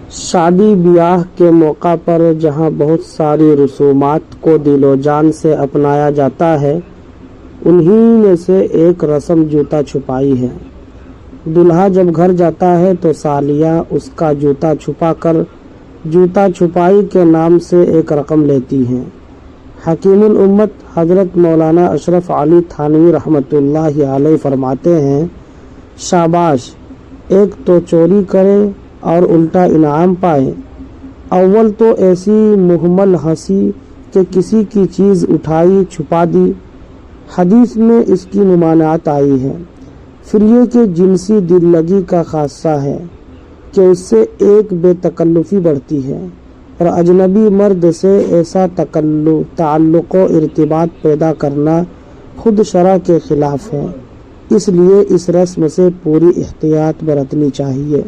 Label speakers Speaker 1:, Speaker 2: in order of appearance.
Speaker 1: شادی بیاہ کے موقع پر جہاں بہت ساری رسومات کو دل و جان سے اپنایا جاتا ہے، انہی میں سے ایک رسم جوتا چھپائی ہے۔ دلہا جب گھر جاتا ہے تو سالیاں اس کا جوتا چھپا کر جوتا چھپائی کے نام سے ایک رقم لیتی ہیں۔ حکیم الامت حضرت مولانا اشرف علی تھانوی رحمۃ اللہ علیہ فرماتے ہیں، شاباش، ایک تو چوری کرے اور الٹا انعام پائے۔ اول تو ایسی محمل ہنسی کہ کسی کی چیز اٹھائی چھپا دی، حدیث میں اس کی ممانعت آئی ہے۔ پھر یہ کہ جنسی دل لگی کا خاصہ ہے کہ اس سے ایک بے تکلفی بڑھتی ہے، اور اجنبی مرد سے ایسا تعلق و ارتباط پیدا کرنا خود شرع کے خلاف ہے۔ اس لیے اس رسم سے پوری احتیاط برتنی چاہیے۔